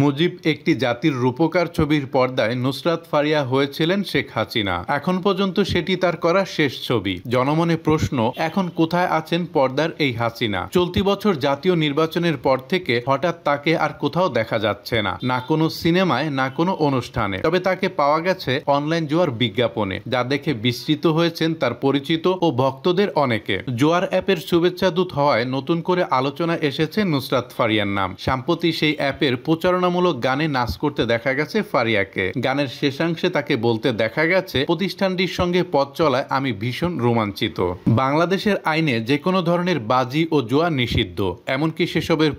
মুজিব একটি জাতির রূপকার ছবির পর্দায় নুসরাত ফারিয়া হয়েছিলেন শেখ হাসিনা। এখন পর্যন্ত সেটি তার করা শেষ ছবি। জনমনে প্রশ্ন, এখন কোথায় আছেন পর্দার এই হাসিনা? চলতি বছর জাতীয় নির্বাচনের পর থেকে হঠাৎ তাকে আর কোথাও দেখা যাচ্ছে না, না কোনো সিনেমায় না কোনো অনুষ্ঠানে। তবে তাকে পাওয়া গেছে অনলাইন জুয়ার বিজ্ঞাপনে, যা দেখে বিস্মিত হয়েছেন তার পরিচিত ও ভক্তদের অনেকে। জুয়ার অ্যাপের শুভেচ্ছা দূত হওয়ায় নতুন করে আলোচনা এসেছে নুসরাত ফারিয়ার নাম। সম্প্রতি সেই অ্যাপের প্রচারণামূলক গানে নাচ করতে দেখা গেছে ফারিয়াকে। গানের শেষাংশে তাকে বলতে দেখা গেছে, প্রতিষ্ঠানটির সঙ্গে পথ চলায় আমি ভীষণ রোমাঞ্চিত। বাংলাদেশের আইনে যে কোনো ধরনের বাজি ও জুয়া নিষিদ্ধ, এমনকি সেসবের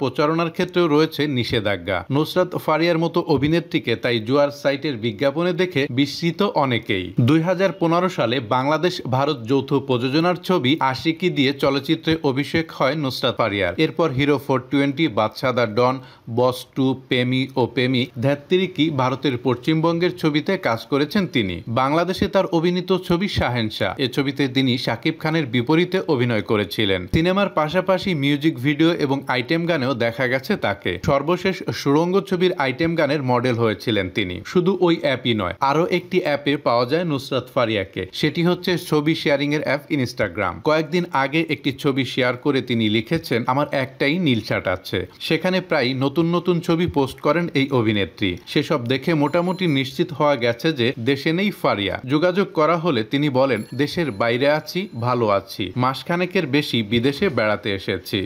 প্রচারণার ক্ষেত্রেও রয়েছে নিষেধাজ্ঞা। নুসরাত ফারিয়ার মতো অভিনেত্রীকে তাই জুয়ার সাইটের বিজ্ঞাপনে দেখে বিস্মিত অনেকেই। 2015 সালে বাংলাদেশ ভারত যৌথ প্রযোজনার ছবি আশিকি দিয়ে চলচ্চিত্রে অভিষেক হয় নুসরাত ফারিয়ার। এরপর হিরো 420, বাদশা দ্য ডন, বস 2, প্রেমী ও প্রেমিক, ধ্যাত্তেরিকি ভারতের পশ্চিমবঙ্গের ছবিতে কাজ করেছেন তিনি। বাংলাদেশে তার অভিনীত ছবি শাহেনশাহ, এ ছবিতে তিনি শাকিব খানের বিপরীতে অভিনয় করেছিলেন। সিনেমার পাশাপাশি মিউজিক ভিডিও এবং আইটেম গানেও দেখা গেছে তাকে। সর্বশেষ সুড়ঙ্গ ছবির আইটেম গানের মডেল হয়েছিলেন তিনি। শুধু ওই অ্যাপই নয়, আরও একটি অ্যাপে পাওয়া যায় নুসরাত ফারিয়াকে। সেটি হচ্ছে ছবি শেয়ারিং এর অ্যাপ ইনস্টাগ্রাম। কয়েকদিন আগে একটি ছবি শেয়ার করে তিনি লিখেছেন, আমার একটাই নীল শার্ট আছে। সেখানে প্রায় নতুন নতুন ছবি পোস্ট করেন এই অভিনেত্রী। সেসব দেখে মোটামুটি নিশ্চিত হওয়া গেছে যে দেশে নেই ফারিয়া। যোগাযোগ করা হলে তিনি বলেন, দেশের বাইরে আছি, ভালো আছি, মাসখানেকের বেশি বিদেশে বেড়াতে এসেছি।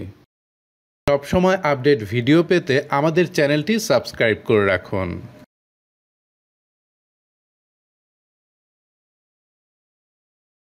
সবসময় আপডেট ভিডিও পেতে আমাদের চ্যানেলটি সাবস্ক্রাইব করে রাখুন।